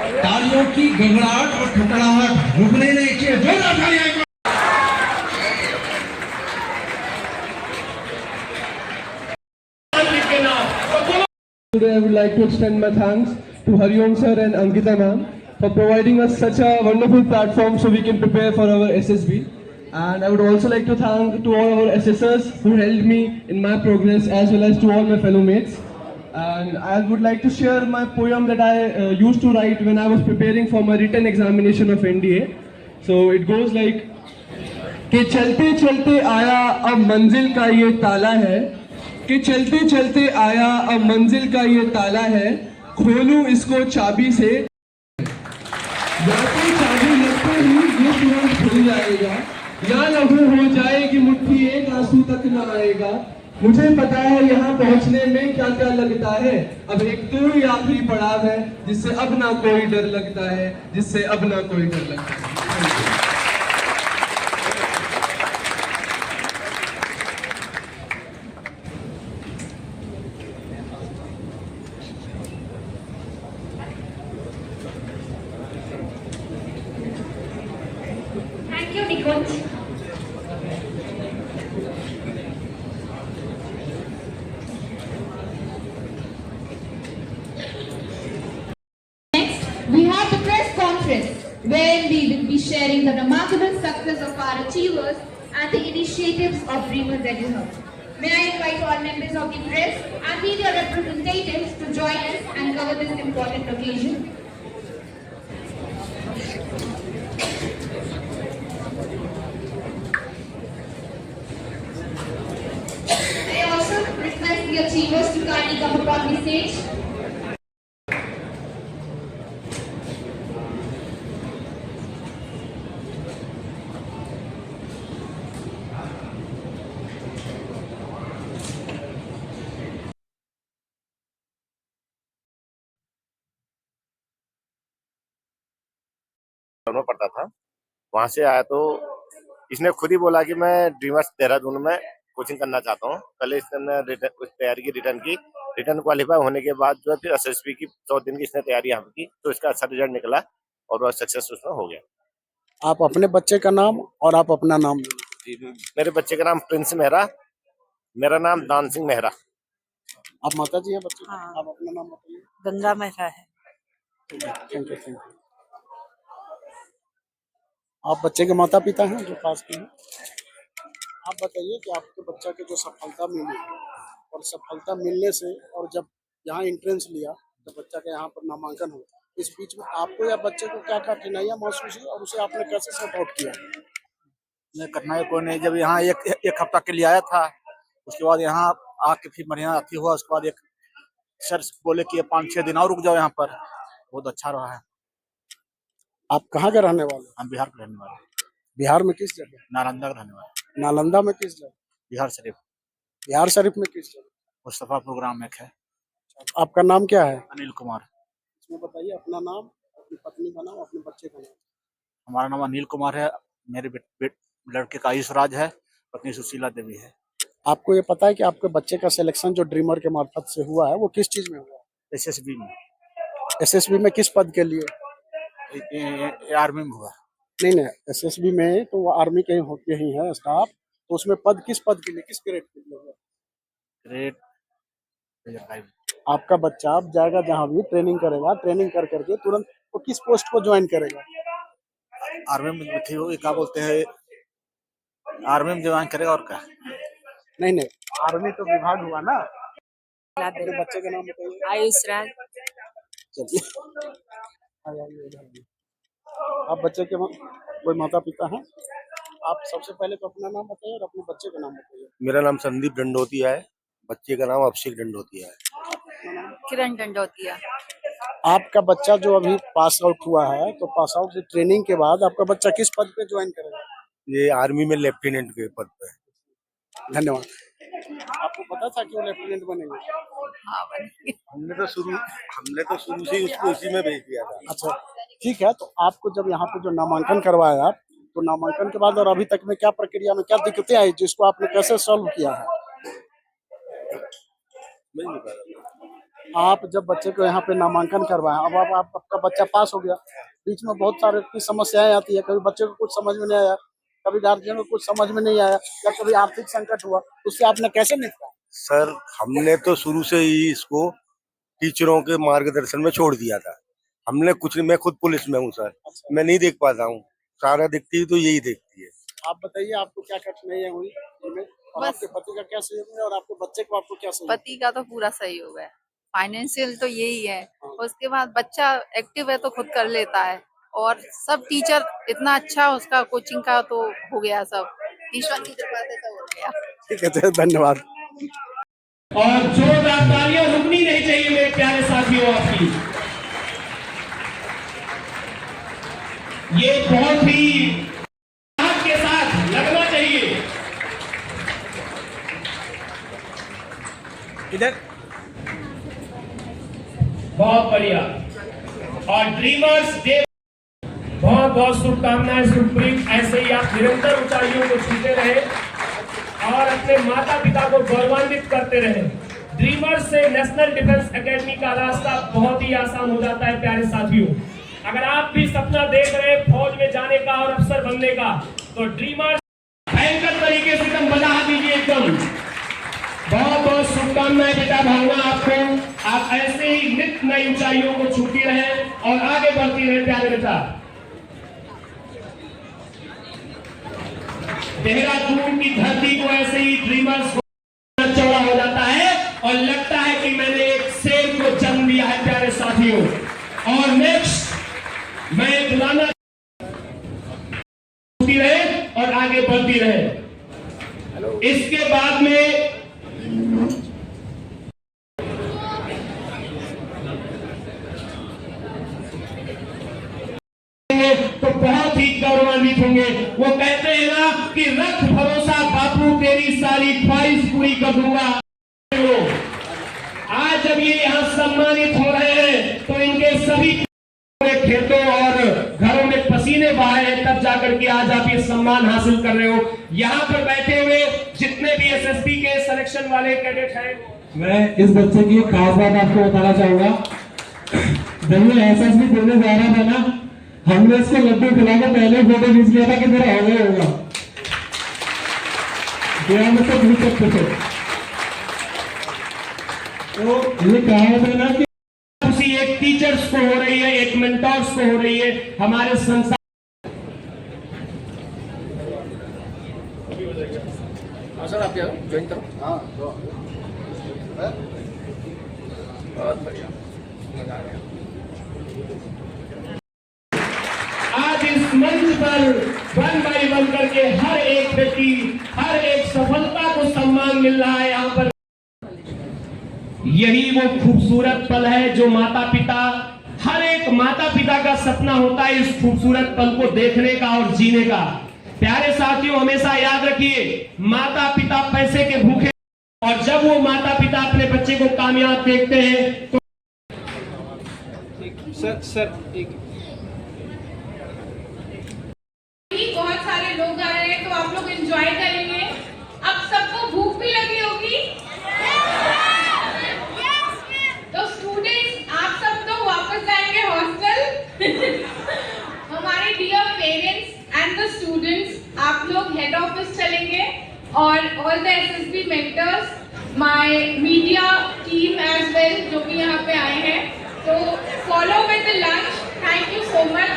तालियों की गड़गड़ाहट और खड़खड़ाहट रुकने नहीं चाहिए। जोरदार तालियां। Today I would like to extend my thanks to Hariom sir and Ankita ma'am for providing us such a wonderful platform so we can prepare for our SSB. And I would also like to thank to all our assessors who helped me in my progress as well as to all my fellow mates. And I would like to share my poem that I used to write when I was preparing for my written examination of NDA. So it goes like कि चलते चलते आया अब मंजिल का ये ताला है, कि चलते चलते आया अब मंजिल का ये ताला है, खोलूं इसको चाबी से, जाते चाबी लगते ही ये तुरंत खुल जाएगा, या लहू हो जाएगी मुट्ठी एक आंसू तक न आएगा। मुझे पता है यहाँ पहुँचने में क्या क्या लगता है, अब एक तो ही आखिरी पड़ाव है जिससे अब ना कोई डर लगता है, जिससे अब ना कोई डर लगता है। Thank you, Nikunj. Next, we have the press conference where we will be sharing the remarkable success of our achievers and the initiatives of Dreamers that you have. May I invite all members of the press and media representatives to join us and cover this important occasion. I also request the achievers to kindly come upon the stage. में पढ़ता था, वहां से आया तो इसने खुद ही बोला कि मैं ड्रीमर्स देहरादून में कोचिंग करना चाहता हूँ। पहले इसने तैयारी की, रिटर्न क्वालिफाई होने के बाद जो है फिर एसएसबी की 100 दिन की इसने तैयारी यहाँ की, तो इसका अच्छा रिजल्ट निकला और वह सक्सेस उसमें हो गया। आप अपने बच्चे का नाम और आप अपना नाम। जी, मेरे बच्चे का नाम प्रिंस मेहरा, मेरा नाम दान सिंह मेहरा। आप माता जी हैं बच्चे? हाँ। आप अपना नाम बताइए। गंगा मेहरा है। Thank you. आप बच्चे के माता पिता हैं जो पास के हैं। आप बताइए कि आपके बच्चा के जो सफलता मिली और सफलता मिलने से और जब यहाँ एंट्रेंस लिया, जब बच्चा का यहाँ पर नामांकन हुआ, इस बीच में आपको या बच्चे को क्या कठिनाइयाँ महसूस हुई और उसे आपने कैसे सपोर्ट किया? नहीं, कठिनाई कोई नहीं। जब यहाँ एक हफ्ता के लिए आया था, उसके बाद यहाँ आके फिर बढ़िया अथी हुआ। उसके बाद एक सर बोले कि 5-6 दिन और रुक जाओ यहाँ पर, बहुत अच्छा रहा है। आप कहाँ के रहने वाले? हम बिहार के रहने वाले। बिहार में किस जगह? नालंदा के रहने वाले। नालंदा में किस जगह? बिहार शरीफ। बिहार शरीफ में किस जगह? मुस्तफा प्रोग्राम एक है। आपका नाम क्या है? अनिल कुमार। इसमें बताइए अपना नाम, अपनी पत्नी का नाम, अपने बच्चे का नाम। हमारा नाम अनिल कुमार है, मेरे लड़के का आयुषराज है, पत्नी सुशीला देवी है। आपको ये पता है कि आपके बच्चे का सिलेक्शन जो ड्रीमर के मार्फत से हुआ है वो किस चीज में हुआ? एसएसबी में। एसएसबी में किस पद के लिए? आर्मी में हुआ। नहीं, एसएसबी में तो वो आर्मी के होते ही है स्टाफ, तो उसमें पद किस पद के लिए, किस ग्रेड के लिए हुआ? ग्रेड। आपका बच्चा अब जाएगा जहाँ भी ट्रेनिंग करेगा, ट्रेनिंग कर करके तुरंत वो किस पोस्ट को ज्वाइन करेगा? आर्मी में थी वो, क्या बोलते हैं, आर्मी में ज्वाइन करेगा और क्या? नहीं, आर्मी तो विभाग हुआ ना। अपने बच्चे का नाम बताइए। आयुषराज। चलिए, आप बच्चे के कोई माता पिता हैं? आप सबसे पहले तो अपना नाम बताइए और अपने बच्चे का नाम बताइए। मेरा नाम संदीप डंडोतिया है, बच्चे का नाम अभिषेक डंडोतिया है। किरण डंडोतिया। आपका बच्चा जो अभी पास आउट हुआ है, तो पास आउट से ट्रेनिंग के बाद आपका बच्चा किस पद पे ज्वाइन करेगा? ये आर्मी में लेफ्टिनेंट के पद पे है। धन्यवाद। आपको पता था कि वो लेफ्टिनेंट बनेंगे? हाँ, बनेंगे। हमने तो शुरू से ही उसको इसी में भेज दिया था। अच्छा, ठीक है। तो आपको जब यहाँ पे जो नामांकन करवाया आप, तो नामांकन के बाद और अभी तक में क्या प्रक्रिया में क्या दिक्कतें आई जिसको आपने कैसे सॉल्व किया है? आप जब बच्चे को यहाँ पे नामांकन करवाएं, अब आप आपका बच्चा पास हो गया, बीच में बहुत सारे की समस्याएं आती है, कभी बच्चे को कुछ समझ में नहीं आया, कभी गार्जियन को कुछ समझ में नहीं आया, या कभी आर्थिक संकट हुआ, उससे आपने कैसे निपटा? सर हमने तो शुरू से ही इसको टीचरों के मार्गदर्शन में छोड़ दिया था। हमने कुछ नहीं, मैं खुद पुलिस में हूँ सर, मैं नहीं देख पाता हूँ, सारा दिखती है तो यही देखती है। आप बताइए आपको क्या कठिनाइयां हुई इनमें, और बस। आपके पति का क्या सहयोग है, और आपके बच्चे को आपको क्या सहयोग? पति का तो पूरा सहयोग है, फाइनेंशियल तो यही है। उसके बाद बच्चा एक्टिव है तो खुद कर लेता है, और सब टीचर इतना अच्छा उसका कोचिंग का तो हो गया, सब ईश्वर की कृपा से सब हो गया। ठीक है सर, धन्यवाद। और जोरदार तालियां रुकनी नहीं चाहिए मेरे प्यारे साथियों आपकी। ये बहुत ही राहत के साथ लगना चाहिए। इधर बहुत बढ़िया। और ड्रीमर्स डे, बहुत बहुत शुभकामनाएं सुप्रीम। ऐसे ही आप निरंतर ऊंचाइयों को छूते रहे और अपने माता पिता को गौरवान्वित करते रहे। ड्रीमर्स से नेशनल डिफेंस एकेडमी का रास्ता बहुत ही आसान हो जाता है प्यारे साथियों। अगर आप भी सपना देख रहे हैं फौज में जाने का और अफसर बनने का, तो ड्रीमर्स भयंकर तरीके से एकदम बजा दीजिए एकदम। बहुत बहुत शुभकामनाएं बेटा भावना आपको। आप ऐसे ही नित्य नई ऊंचाइयों को छूती रहे और आगे बढ़ती रहे प्यारे बेटा। देहरादून की धरती को ऐसे ही ड्रीमर्स चौड़ा हो जाता है और लगता है कि मैंने एक शेर को जन्म दिया है प्यारे साथियों। और नेक्स्ट मैं बुलाना रहे और आगे बढ़ती रहे। इसके बाद में तो बहुत ही गौरवान्वित होंगे। वो कहते हैं ना कि रख भरोसा बापू तेरी सारी ख्वाहिश पूरी कर दूंगा। आज जब ये यहाँ सम्मानित हो रहे हैं तो इनके सभी खेतों और घरों में पसीने बहाए हैं, तब जाकर के आज आप ये सम्मान हासिल कर रहे हो। यहाँ पर बैठे हुए जितने भी एसएसबी के सिलेक्शन वाले कैडेट हैं, मैं इस बच्चे की एक खास बात आपको बताना चाहूंगा। जब ये एसएसबी देने जा रहा था ना, हमने इसको लड्डू खिलाकर पहले फोटो खींच लिया था कि मेरा हो गया होगा। तो पूछ सकते थे। तो ये कहावत है ना कि उसी एक टीचर्स को हो रही है, एक मेंटर्स को हो रही है हमारे संस्थान। सर आप ज्वाइन करो। हाँ बहुत बढ़िया, मजा आ गया। आज इस मंच पर वन बाई वन करके हर एक व्यक्ति, हर एक सफलता को सम्मान मिल रहा है यहाँ पर। यही वो खूबसूरत पल है जो माता पिता, हर एक माता पिता का सपना होता है, इस खूबसूरत पल को देखने का और जीने का। प्यारे साथियों, हमेशा याद रखिए, माता पिता पैसे के भूखे, और जब वो माता पिता अपने बच्चे को कामयाब देखते हैं तो सर एक बहुत सारे लोग आ रहे हैं तो आप लोग एंजॉय करेंगे। अब सबको भूख भी लगी होगी, तो स्टूडेंट्स आप सब तो वापस जाएंगे हॉस्टल। हमारे dear parents and the students, आप लोग हेड ऑफिस चलेंगे और all the SSB mentors, my media team as well जो कि यहाँ पे आए हैं, तो follow with the lunch. Thank you so much.